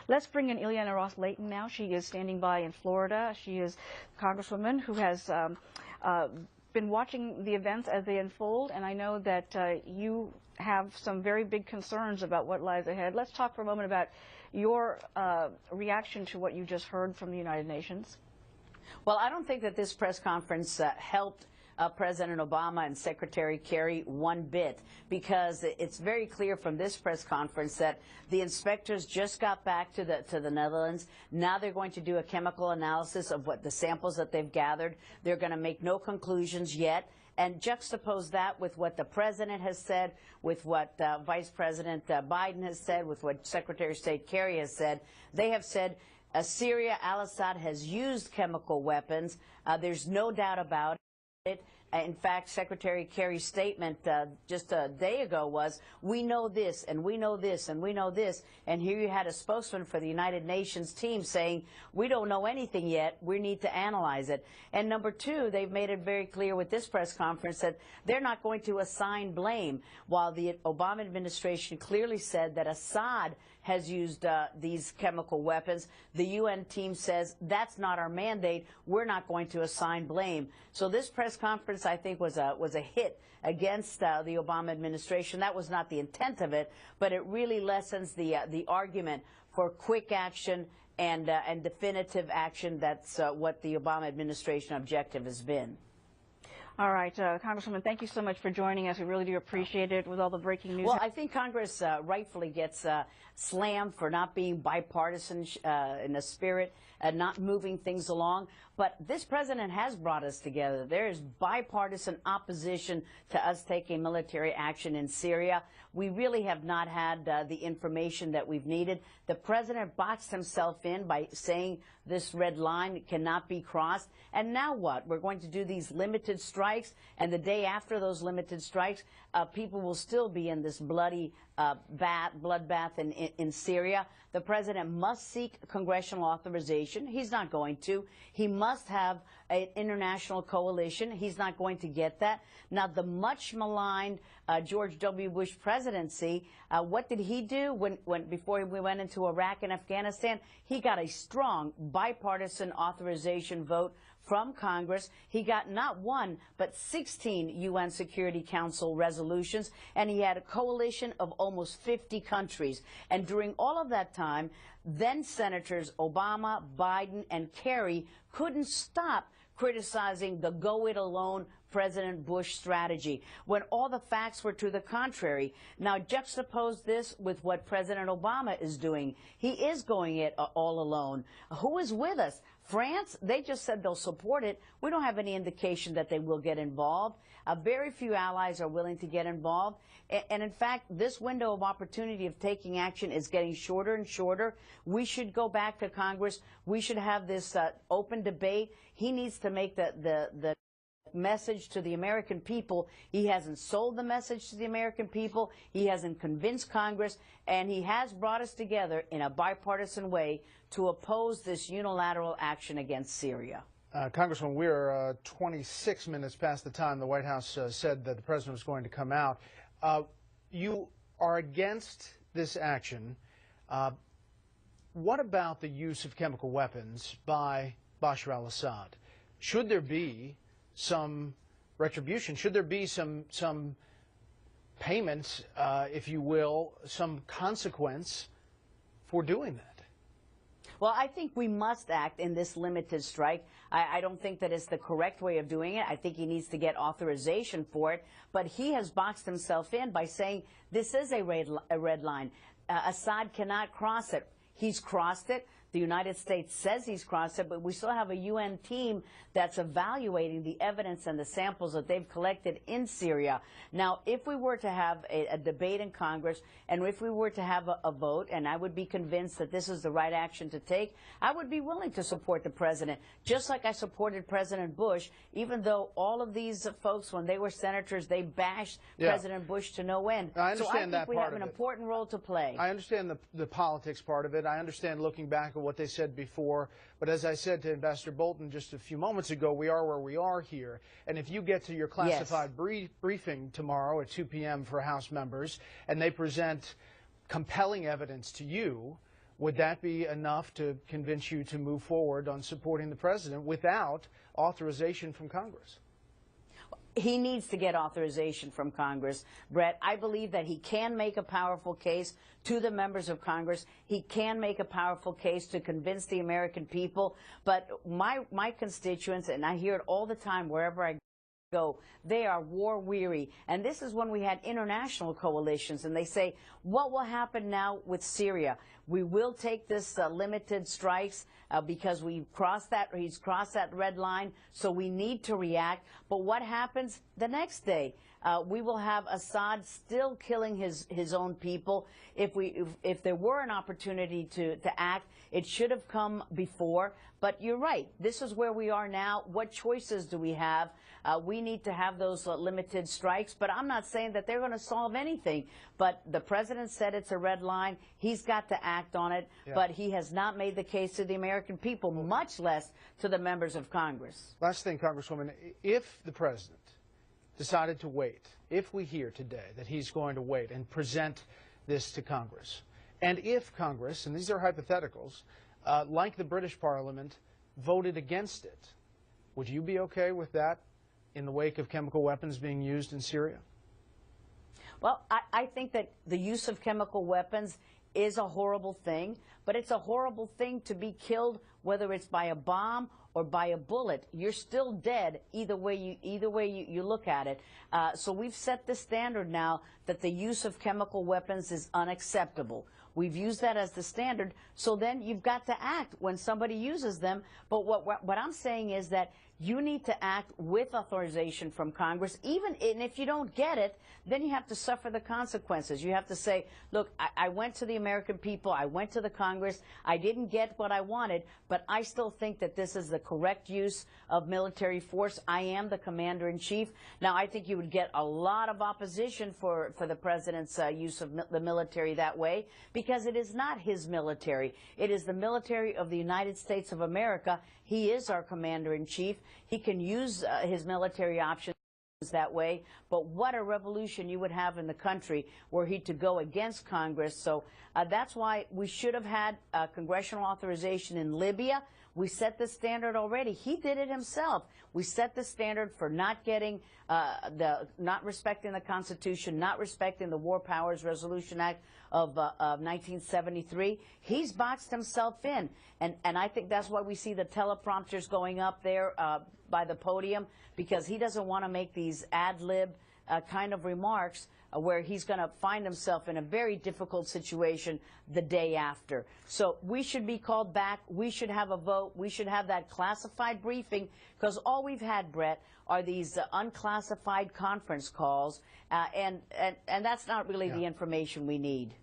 Let's bring in Ileana Ros-Lehtinen now. She is standing by in Florida. She is a congresswoman who has been watching the events as they unfold, and I know that you have some very big concerns about what lies ahead. Let's talk for a moment about your reaction to what you just heard from the United Nations. Well, I don't think that this press conference helped President Obama and Secretary Kerry one bit, because it's very clear from this press conference that the inspectors just got back to the Netherlands. Now they're going to do a chemical analysis of what the samples that they've gathered. They're going to make no conclusions yet. And juxtapose that with what the President has said, with what Vice President Biden has said, with what Secretary of State Kerry has said. They have said Syria, al-Assad has used chemical weapons. There's no doubt about it. In fact, Secretary Kerry's statement just a day ago was, we know this, and we know this, and we know this. And here you had a spokesman for the United Nations team saying, we don't know anything yet, we need to analyze it. And number two, they've made it very clear with this press conference that they're not going to assign blame. While the Obama administration clearly said that Assad has used these chemical weapons, the UN team says that's not our mandate, we're not going to assign blame. So this press conference, I think, was a hit against the Obama administration. That was not the intent of it, but it really lessens the argument for quick action and definitive action. That's what the Obama administration objective has been. All right, Congresswoman, thank you so much for joining us. We really do appreciate it with all the breaking news. Well, I think Congress rightfully gets slammed for not being bipartisan in the spirit, not moving things along. But this president has brought us together. There is bipartisan opposition to us taking military action in Syria. We really have not had the information that we've needed. The president boxed himself in by saying this red line cannot be crossed. And now what? We're going to do these limited strikes, and the day after those limited strikes, people will still be in this bloody bloodbath in Syria. The president must seek congressional authorization. He's not going to. He must have an international coalition. He's not going to get that. Now, the much maligned George W. Bush presidency, what did he do before we went into Iraq and Afghanistan? He got a strong bipartisan authorization vote from Congress. He got not one, but 16 UN Security Council resolutions, and he had a coalition of almost 50 countries. And during all of that time, then Senators Obama, Biden, and Kerry couldn't stop criticizing the go-it-alone President Bush strategy, when all the facts were to the contrary. Now juxtapose this with what President Obama is doing. He is going it all alone. Who is with us? France, they just said they'll support it. We don't have any indication that they will get involved. Very few allies are willing to get involved. And in fact, this window of opportunity of taking action is getting shorter and shorter. We should go back to Congress. We should have this open debate. He needs to make the message to the American people. He hasn't sold the message to the American people. He hasn't convinced Congress, and he has brought us together in a bipartisan way to oppose this unilateral action against Syria. Congressman, we're 26 minutes past the time the White House said that the president was going to come out. You are against this action. What about the use of chemical weapons by Bashar al-Assad? Should there be some retribution? Should there be some payments, if you will, some consequence for doing that? Well, I think we must act in this limited strike. I don't think that it's the correct way of doing it. I think he needs to get authorization for it. But he has boxed himself in by saying this is a red line. Assad cannot cross it. He's crossed it. The United States says he's crossed it, but we still have a UN team that's evaluating the evidence and the samples that they've collected in Syria. Now, if we were to have a debate in Congress, and if we were to have a vote, and I would be convinced that this is the right action to take, I would be willing to support the president, just like I supported President Bush, even though all of these folks, when they were senators, they bashed President Bush to no end. I understand that part of it. So I think we have an important role to play. I understand the politics part of it. I understand looking back at what they said before. But as I said to Ambassador Bolton just a few moments ago, we are where we are here. And if you get to your classified briefing tomorrow at 2 p.m. for House members, and they present compelling evidence to you, Would that be enough to convince you to move forward on supporting the president without authorization from Congress? He needs to get authorization from Congress, Brett. I believe that he can make a powerful case to the members of Congress. He can make a powerful case to convince the American people. But my constituents, and I hear it all the time wherever I go, they are war weary. And this is when we had international coalitions, and they say, what will happen now with Syria? We will take this limited strikes because he's crossed that red line, so we need to react. But what happens the next day? We will have Assad still killing his own people. If there were an opportunity to act, it should have come before. But you're right. This is where we are now. What choices do we have? We need to have those limited strikes. But I'm not saying that they're going to solve anything. But the president said it's a red line. He's got to act on it. Yeah. But he has not made the case to the American people, much less to the members of Congress. Last thing, Congresswoman, if the president decided to wait, if we hear today that he's going to wait and present this to Congress, and if Congress, and these are hypotheticals, like the British Parliament, voted against it, would you be okay with that in the wake of chemical weapons being used in Syria? Well, I think that the use of chemical weapons is a horrible thing, but it's a horrible thing to be killed, whether it's by a bomb or by a bullet. You're still dead either way you look at it. So we've set the standard now that the use of chemical weapons is unacceptable. We've used that as the standard, so then you've got to act when somebody uses them. But what I'm saying is that you need to act with authorization from Congress. And if you don't get it, then you have to suffer the consequences. You have to say, look, I went to the American people, I went to the Congress, I didn't get what I wanted, but I still think that this is the correct use of military force. I am the commander-in-chief. Now, I think you would get a lot of opposition for the president's use of the military that way, because it is not his military. It is the military of the United States of America. He is our commander-in-chief. He can use his military options that way, but what a revolution you would have in the country were he to go against Congress. So that's why we should have had congressional authorization in Libya. We set the standard already. He did it himself. We set the standard for not getting not respecting the Constitution, not respecting the War Powers Resolution Act of 1973. He's boxed himself in, and I think that's why we see the teleprompters going up there by the podium, because he doesn't want to make these ad-lib kind of remarks where he's going to find himself in a very difficult situation the day after. So we should be called back. We should have a vote. We should have that classified briefing, because all we've had, Brett, are these unclassified conference calls, and that's not really the information we need.